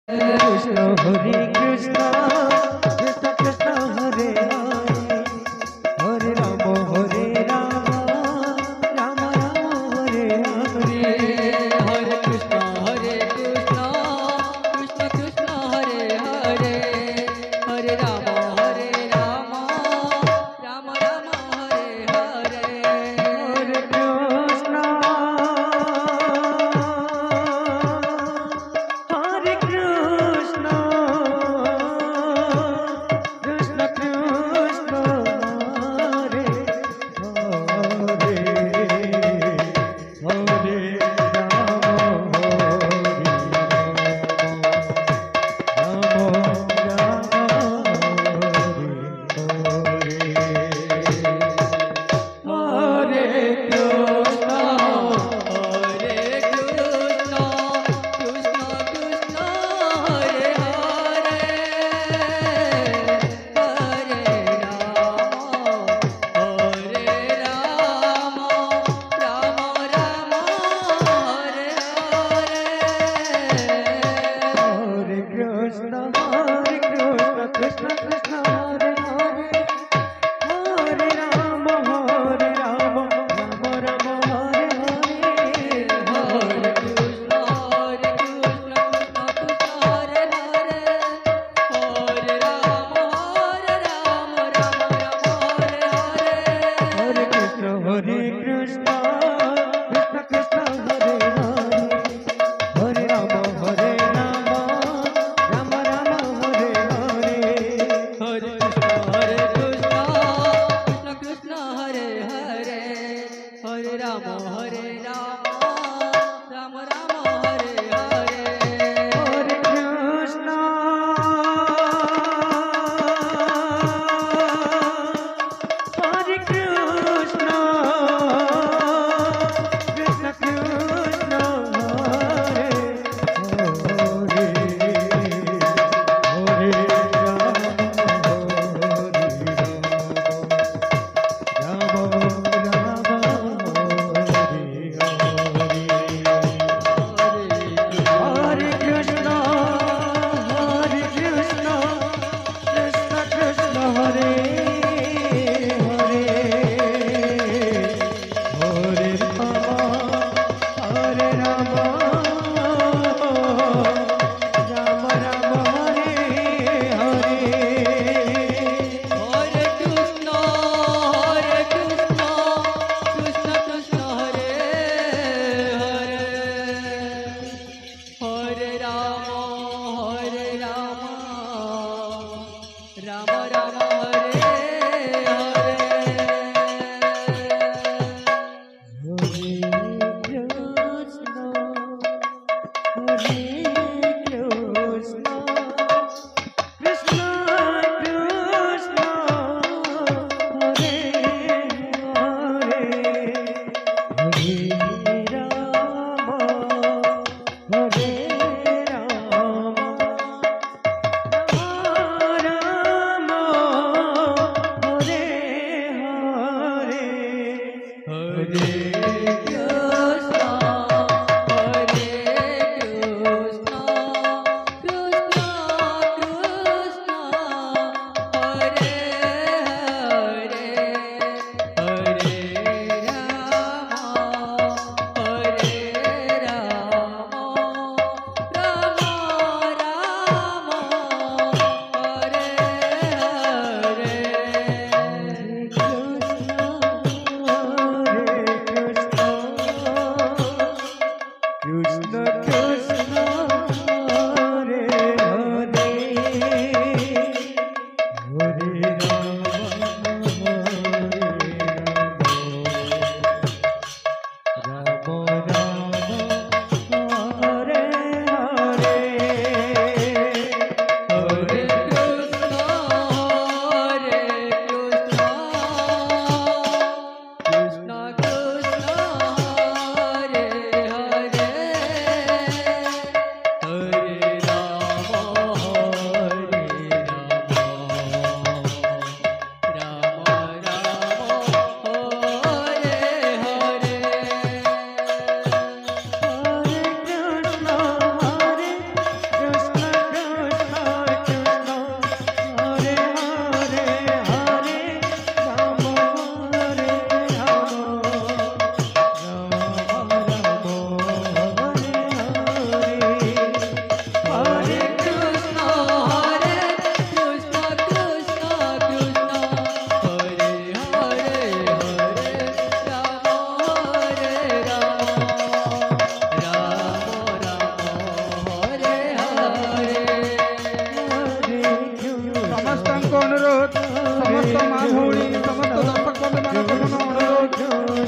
कृष्ण हरे कृष्ण कृष्ण कृष्ण हरे हरे हरे राम राम राम हरे हरे हरे कृष्ण कृष्ण कृष्ण हरे हरे हरे राम राम राम राम हरे हरे हरे कृष्ण हरे कृष्ण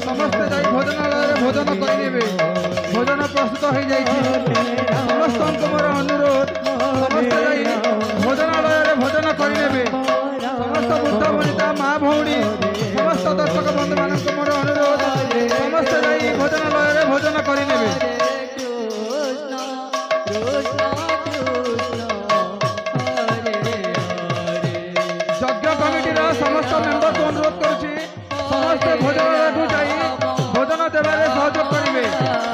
ସମସ୍ତେ ଯାଇ ଭୋଜନାଳୟରେ ଭୋଜନ କରିନେବେ। ଭୋଜନ ପ୍ରସ୍ତୁତ ହୋଇଯାଇଛି। ସମସ୍ତଙ୍କୁ ମୋର ଅନୁରୋଧ, ସମସ୍ତେ ଯାଇ ଭୋଜନାଳୟରେ ଭୋଜନ କରିନେବେ। ସମସ୍ତ ବୃଦ୍ଧ ବନିତା ମା ଭଉଣୀ ସମସ୍ତ ଦର୍ଶକ ବନ୍ଧୁମାନଙ୍କୁ ମୋର ଅନୁରୋଧ, ସମସ୍ତେ ଯାଇ ଭୋଜନାଳୟରେ ଭୋଜନ କରିନେବେ। ଯଜ୍ଞ କମିଟିର ସମସ୍ତ ମେମ୍ବରକୁ ଅନୁରୋଧ କରୁଛି, ସମସ୍ତେ ଭୋଜନାଳୟକୁ ଯାଇ ଭୋଜନ ଦେବାରେ ସହଯୋଗ କରିବେ।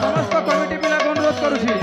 ସମସ୍ତ କମିଟି ପିଲାକୁ ଅନୁରୋଧ କରୁଛି।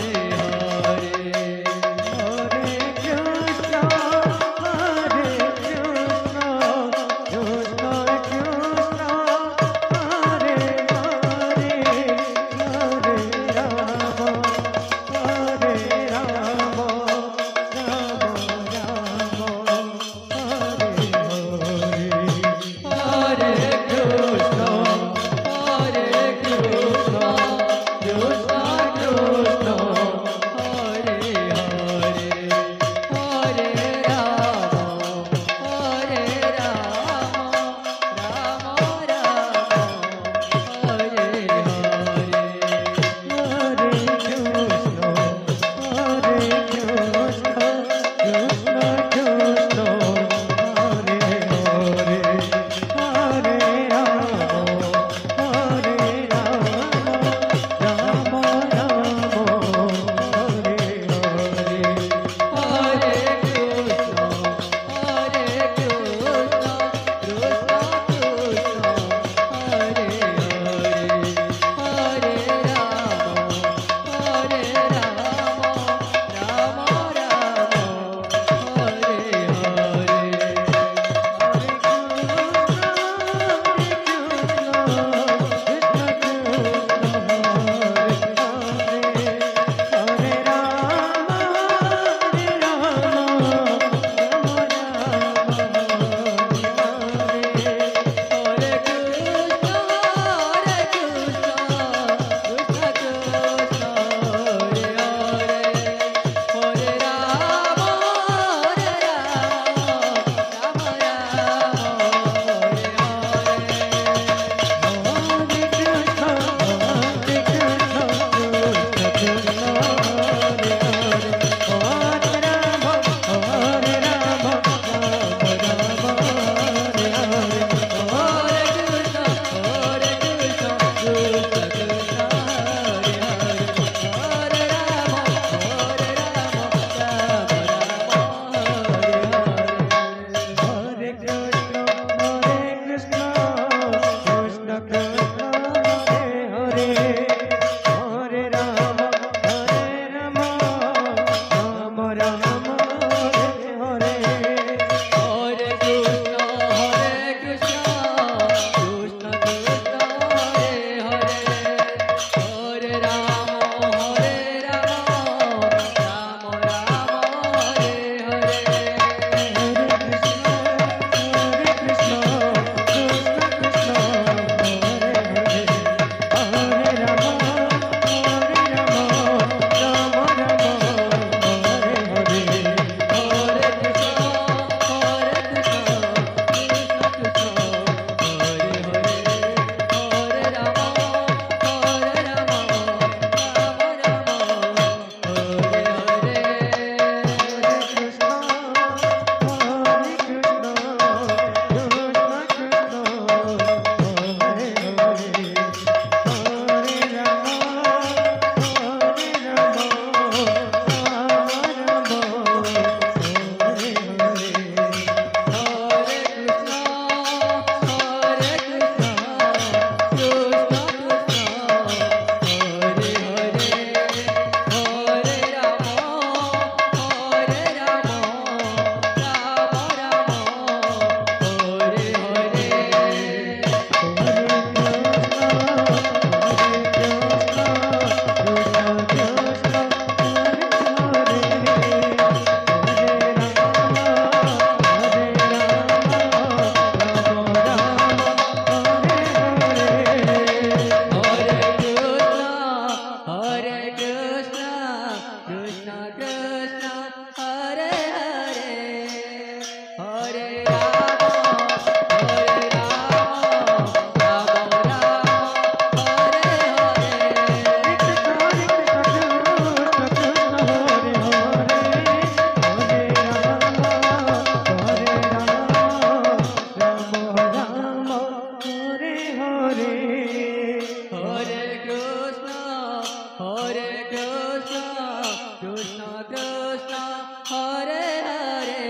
हरे हरे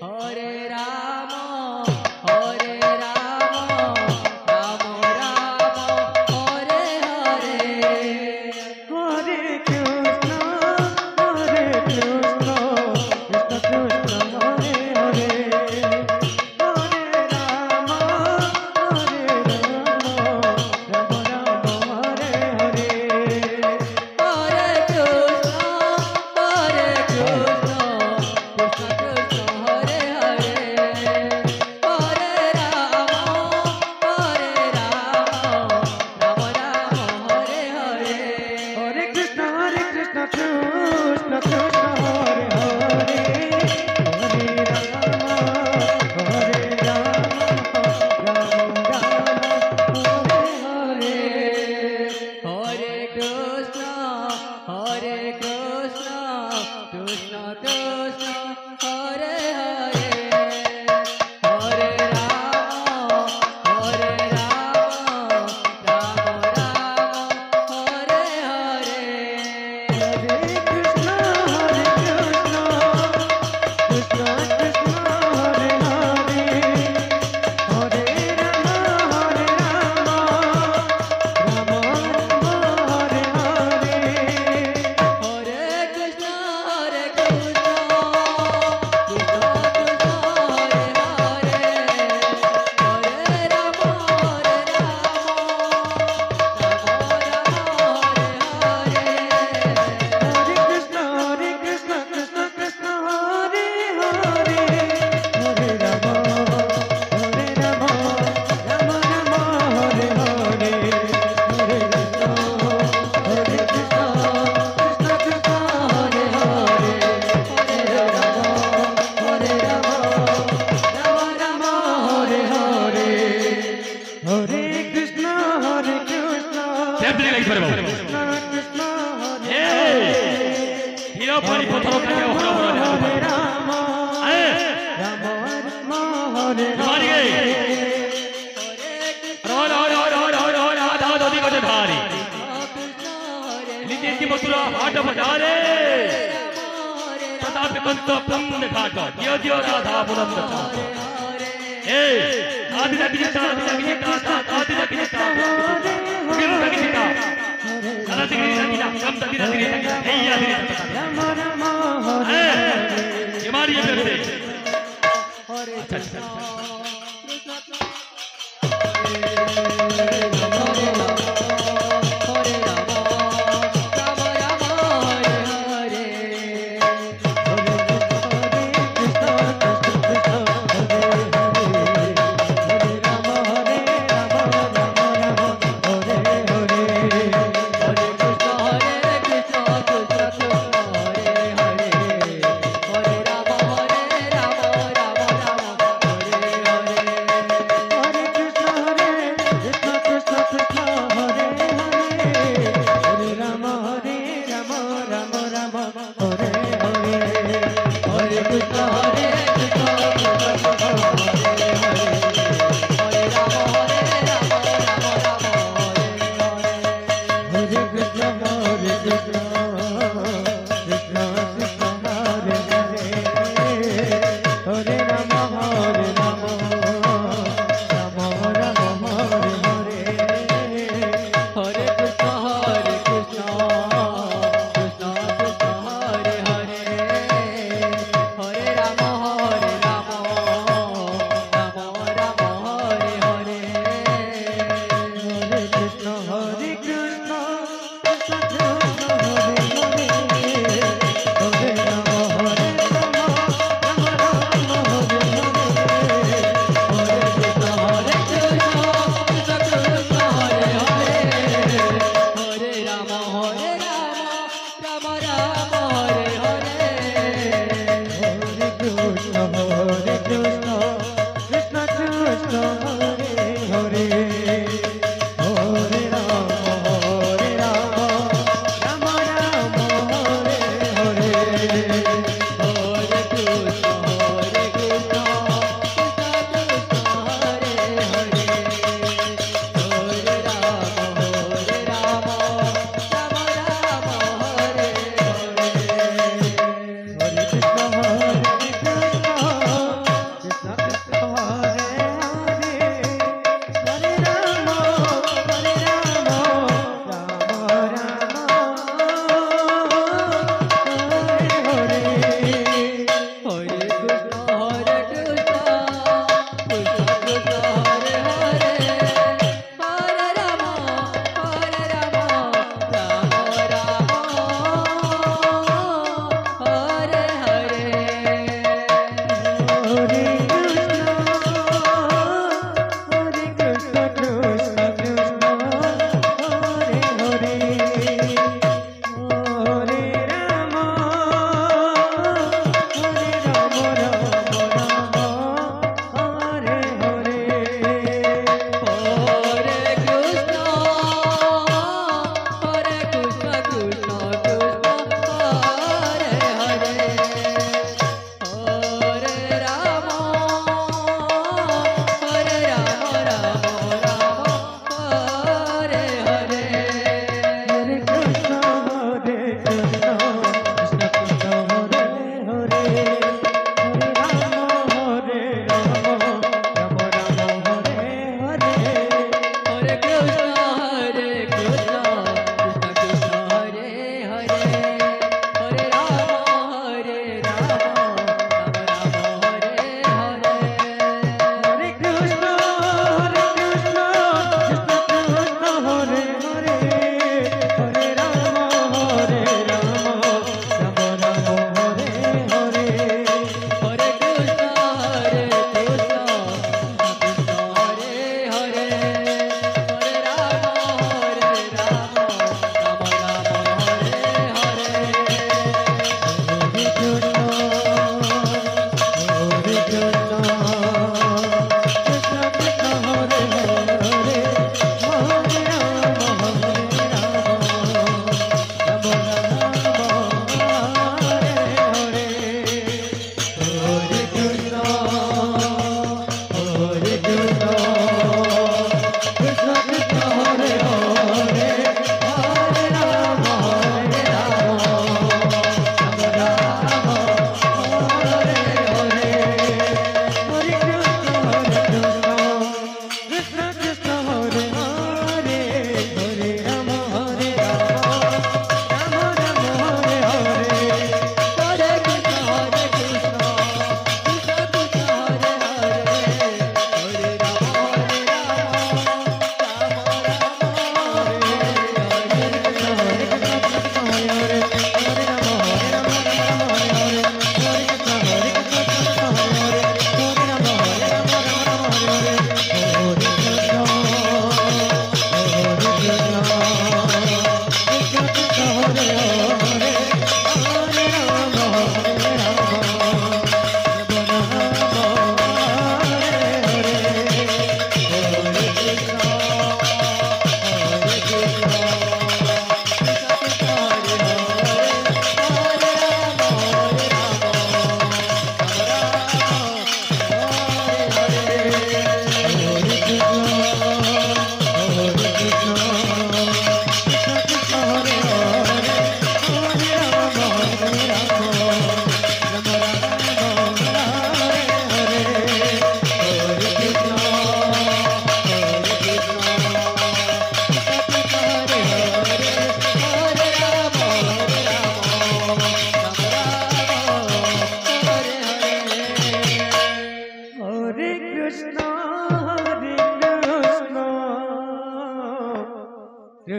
हरे राम हरे Ram Ram Ram Hare Hare Hare Krishna Krishna Krishna Hare Hare Hare Ram Ram Ram Hare Hare Hare Krishna Krishna Krishna Hare Hare Hare Ram Ram Ram Hare Hare Hare Krishna Krishna Krishna Hare Hare Hare Ram Ram Ram Hare Hare Hare Krishna Krishna Krishna Hare Hare Hare Ram Ram Ram Hare Hare Hare Krishna Krishna Krishna Hare Hare Hare Ram Ram Hare Hare Hare Krishna Krishna Krishna Hare Hare Hare Ram Ram Hare Hare Hare Krishna Krishna Krishna Hare Hare Hare Ram Ram Hare Hare Hare Krishna Krishna Krishna Hare Hare Hare Ram Ram Hare Hare Hare Krishna Sempre lei per voi. Krishna हरे Io poi potrò che ho una हरे राम राम हरे Mari हरे gay. Ro di cote dhari. Niti motura hata badare. Tatapi kunto pund khata. Dio radha puranda. Adina kinita. Kirta kinita. Sarati kinita. Kamta kinita. Eya kinita. Ram Ram हरे ये मारी ये करते हरे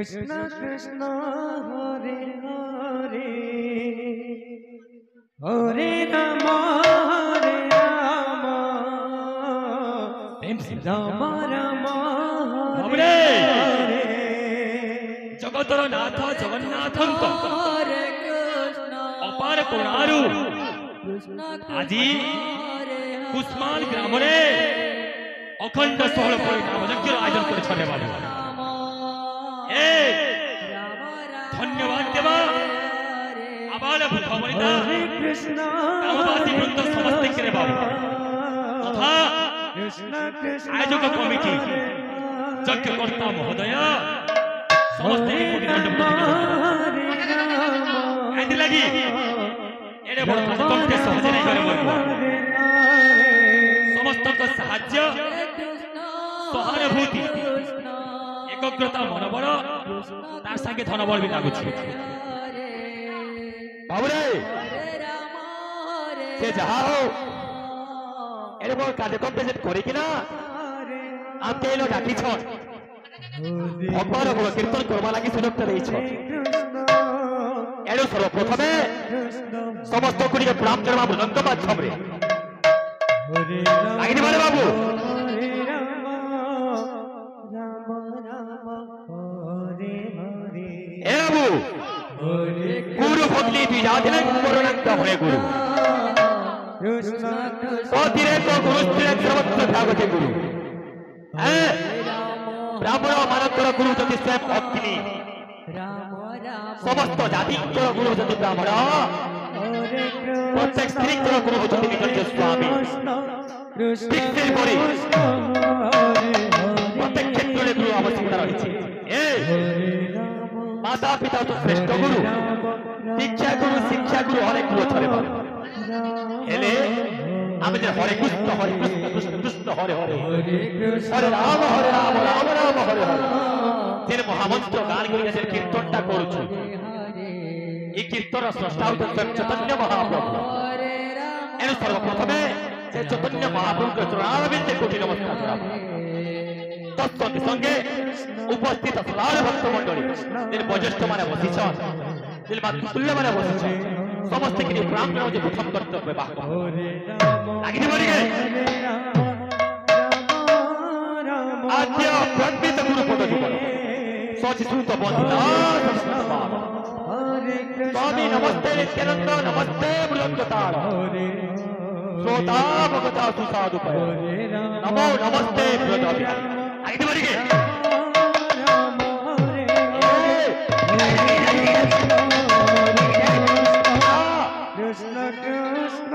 কৃষ্ণ কৃষ্ণ হরে হরে হরে রাম রাম রাম বাবরে হরে জগতর নাথ জগন্নাথଙ୍କ হরে কৃষ্ণ অপার করুণাରୁ কৃষ্ণ আজি হরে কুসমান গ্রামরে অখণ্ড ষোহଳ পରି নাম যজ্ঞର ଆୟୋଜନ କରିଛନ୍ତି ବାବୁ রাম ଏ রাম রাম ଧନ୍ୟବାଦ ଦେବା ଆବାଳ ଭବନିତା হরে কৃষ্ণ ଗ୍ରାମବାସୀ ବୃନ୍ଦ ସମସ୍ତଙ୍କରେ ବାବୁ ତଥା কৃষ্ণ কৃষ্ণ ଆୟୋଜକ କମିଟି ଯଜ୍ଞକର୍ତ୍ତା ମହୋଦୟ ସମସ୍ତେ କୋଟି ଦଣ୍ଡ ହରେ ରାମ ଏଥିଲାଗି ଏଡ଼େ ବଡ଼ କାର୍ଯ୍ୟକ୍ରମଟେ ସହଜେ ନାଇଁ କରି ବଳିବ ସମସ୍ତଙ୍କ ସାହାଯ୍ୟ ସହାନୁଭୂତି ଏକଗ୍ରତା ମନୋବଳ ତା ସାଙ୍ଗେ ଧନବଳ ବି ଲାଗୁଛି ବାବୁରେ ସେ ଯାହା ହଉ ଏଡ଼େ ବଡ଼ କାର୍ଯ୍ୟକ୍ରମଟେ ସେ କରିକିନା ଆମକେ ଏଇନ ଡାକିଛନ୍ ଭଗବାନ ଗୁଣ କୀର୍ତ୍ତନ କରବା ଲାଗି ସୁଯୋଗଟା ଦେଇଛନ୍ ଏଣୁ ସର୍ବପ୍ରଥମେ ସମସ୍ତଙ୍କୁ ଟିକେ ପ୍ରଣାମ ଜଣାବା ମୃଦଙ୍ଗ ମାଧ୍ୟମରେ ଲାଗିଯିବାରେ ବାବୁ ଏ ବାବୁ ଗୁରୁ ଭକ୍ତି ବିରାଧିନେ କରୁଣାଙ୍କ ହରେ ଗୁରୁ ଅତିରେକ ଗୁରୁ ସ୍ତ୍ରୀରେ ସର୍ବତ୍ର ତ୍ୟାଗତେ ଗୁରୁ ବ୍ରାହ୍ମଣ ମାନଙ୍କର ଗୁରୁ ଯଦି ସେ ଅଗ୍ନି ସମସ୍ତ ଜାତିଙ୍କର ଗୁରୁ ଯଦି ବ୍ରାହ୍ମଣ ପ୍ରତ୍ୟେକ ସ୍ତ୍ରୀଙ୍କର ଗୁରୁ ହଉଛନ୍ତି ନିଜ ନିଜ ସ୍ୱାମୀ ଠିକ ସେହିପରି ପ୍ରତ୍ୟେକ କ୍ଷେତ୍ରରେ ଗୁରୁ ଆବଶ୍ୟକତା ରହିଛି ମାତା ପିତା ହଉଛି ଶ୍ରେଷ୍ଠ ଗୁରୁ ଶିକ୍ଷା ଗୁରୁ ଅନେକ ଗୁରୁ ଅଛନ୍ତି ହେଲେ ଆମେ ଯେ ହରେ କୃଷ୍ଣ କୃଷ୍ଣ କୃଷ୍ଣ ହରେ ହରେ ହରେ ରାମ ରାମ ରାମ ହରେ ହରେ যে মহামন্ত্র গান করিয়া যে কীর্তনটা করছু এই কীর্তনর স্রষ্টা হচ্ছেন চৈতন্য মহাপ্রভু এর সর্বপ্রথমে যে চৈতন্য মহাপ্রভুকে চরণারবিন্দে কোটি নমস্কার করাবো তৎসঙ্গে সঙ্গে উপস্থিত শ্রদ্ধার ভক্ত মন্ডলী যে বয়োজ্যেষ্ঠ মানে বসিছন যে মাতৃতুল্য মানে বসিছন সমস্ত কিছু প্রণাম করা যে প্রথম কর্তব্য বাক্য লাগিতে পারিবে আদ্য প্রকৃত গুরুপদ জীবন সচিশ্রুত বন্দিতা स्वामी नमस्ते नित्यानंद नमस्ते मृदंगतार श्रोता भगता सुसाधु पर नमो नमस्ते मृदंग आगे बढ़िए कृष्ण कृष्ण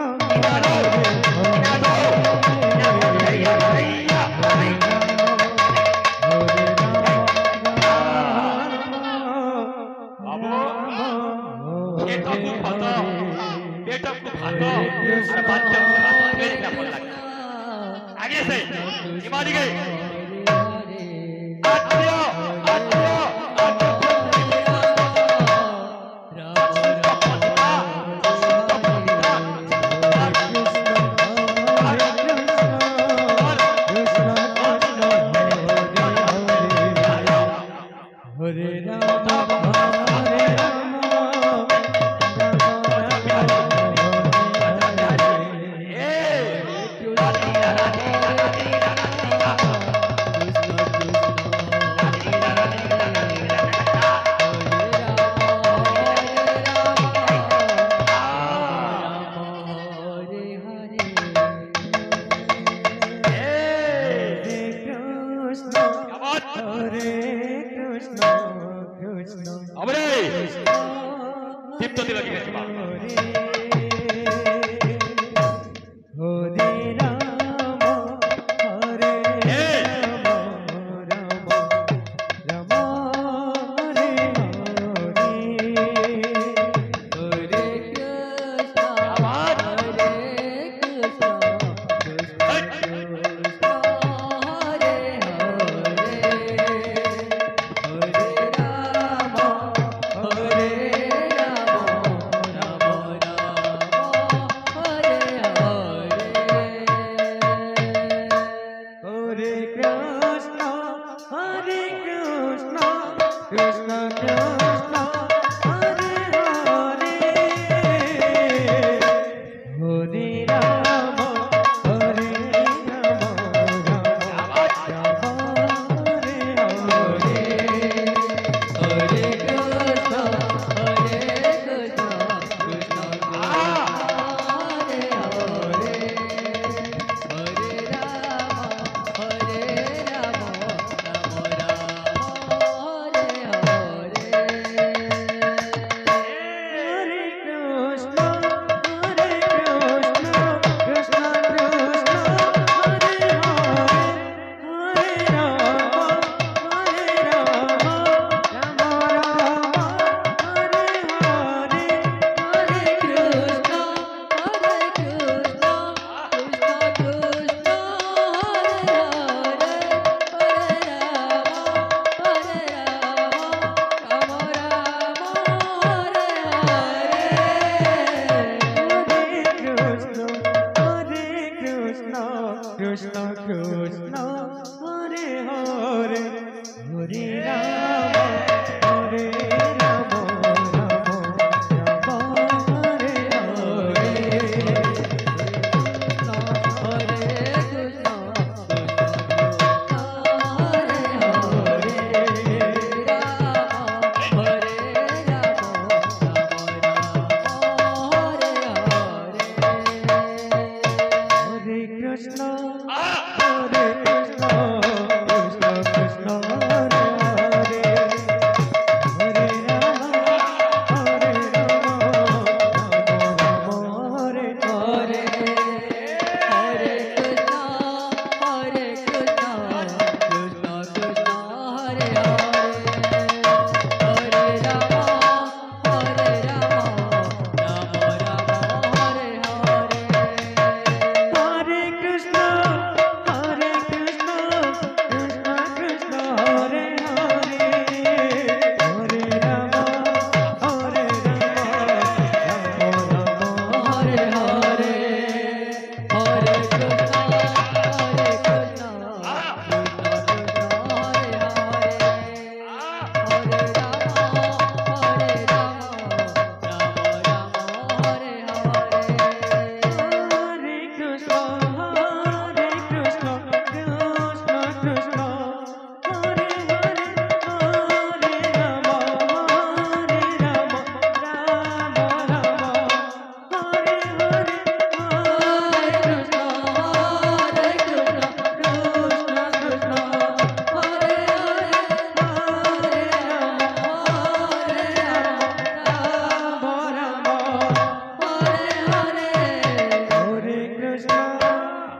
आगे से हिमालय गए हरे राम हरे राम কৃষ্ণ হরে হরে হরে রাম হরে রাম রাম হরে হরে হরে কৃষ্ণ হরে কৃষ্ণ কৃষ্ণ কৃষ্ণ হরে হরে হরে রাম রাম হরে হরে হরে কৃষ্ণ হরে কৃষ্ণ কৃষ্ণ কৃষ্ণ হরে হরে হরে রাম হরে রাম হরে হরে হরে কৃষ্ণ হরে কৃষ্ণ কৃষ্ণ কৃষ্ণ হরে হরে হরে রাম রাম রাম হরে হরে হরে কৃষ্ণ হরে কৃষ্ণ কৃষ্ণ কৃষ্ণ হরে হরে হরে রাম রাম হরে কৃষ্ণ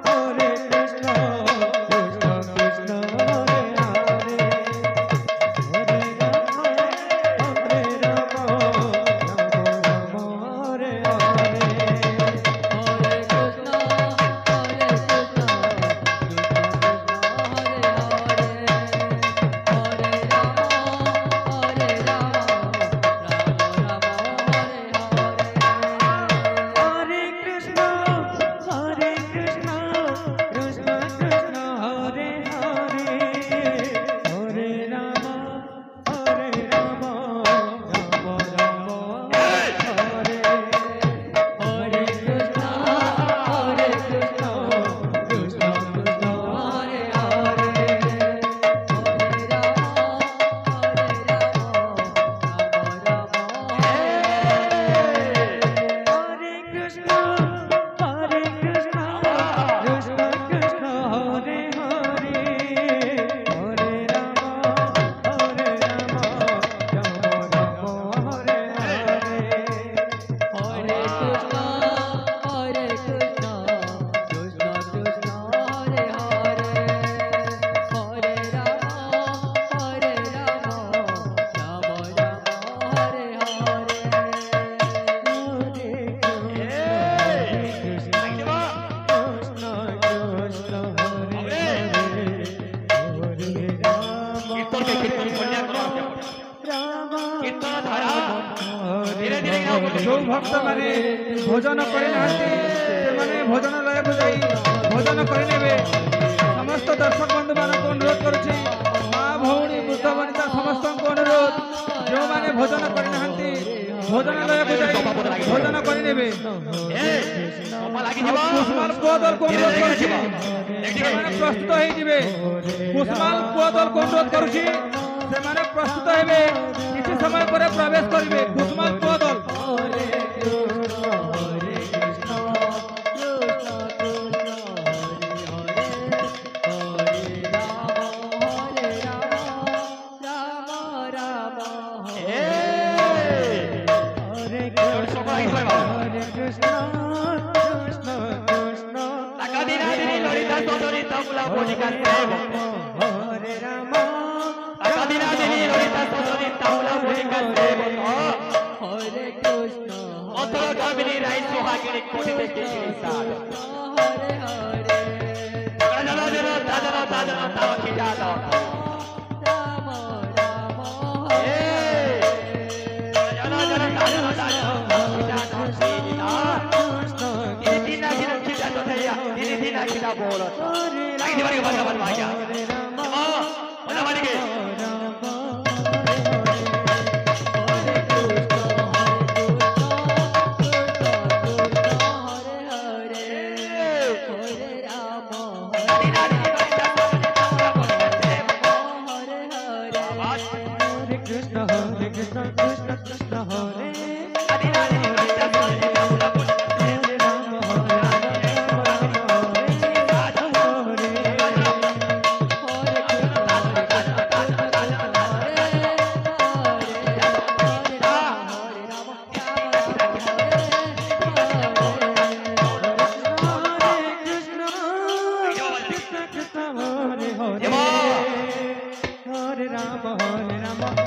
হরে কৃষ্ণ কৃষ্ণ কৃষ্ণ হরে হরে হরে রাম হরে হরে কৃষ্ণ হরে কৃষ্ণ কৃষ্ণ কৃষ্ণ হরে হরে হরে রাম রাম রাম হরে হরে কৃষ্ণ হরে কৃষ্ণ কৃষ্ণ কৃষ্ণ হরে হরে হরে কৃষ্ণ হরে কৃষ্ণ কৃষ্ণ কৃষ্ণ হরে হরে হরে রাম রাম রাম হরে হরে হরে কৃষ্ণ কৃষ্ণ কৃষ্ণ হরে হরে হরে রাম কীর্তনকে কীর্তন করিয়া করো। রাম কীর্তন ধারা ধীরে ধীরে जो भक्त माने भोजन करे नाहंती सेमाने भोजनालयକୁ ଯାଇ भोजन କରି ନେବେ। समस्त दर्शक बंधु ମାନଙ୍କୁ अनुरोध କରୁଛି, माँ भौणी वृद्ध वनिता ସମସ୍ତଙ୍କୁ अनुरोध, ଯେଉଁମାନେ ଭୋଜନ କରି ନାହାନ୍ତି ଭୋଜନାଲୟକୁ ଯାଇ ଭୋଜନ କରି ନେବେ। କପା ଲାଗିଯିବ। କୁସୁମାଲ ପୁଅ ଦଳକୁ ଧୀରେ ଅନୁରୋଧ ଧୀରେ କରୁଛି, ଯିବ। ସେମାନେ ପ୍ରସ୍ତୁତ ହେଇଯିବେ। କୁସୁମାଲ ପୁଅ ଦଳକୁ ଅନୁରୋଧ କରୁଛି, ସେମାନେ ପ୍ରସ୍ତୁତ ହେବେ, କିଛି ସମୟ ପରେ ପ୍ରବେଶ କରିବେ। କୁସୁମାଲ ପୁଅ ଦଳ হরে কৃষ্ণ হরে কৃষ্ণ কৃষ্ণ কৃষ্ণ হরে হরে হরে রাম রাম হরে কৃষ্ণ হরে কৃষ্ণ কৃষ্ণ কৃষ্ণ কাদিনা দিনী ললিতা সদনী তামুলা মনিকা দেব। হরে রাম কাদিনা দিনী ললিতা সদনী তামুলা মনিকা দেব। হরে কৃষ্ণ অথর গামিনী রাই সোহাগিনী কোটি থেকে সাদ। হরে হরে দাদা দাদা দাদা দাদা তাও কি দাদা। রাম রাম এ দাদা দাদা দাদা দাদা কি দাদা। Krishna ini dina dina kita doa ya ini dina রাখিলা বলত আইনি বাড়ি বাড়ি বাড়ি ভাইয়া মা ওনা বাড়িকে Krishna Hare Krishna Krishna Krishna Hare Hare Rama Hare Rama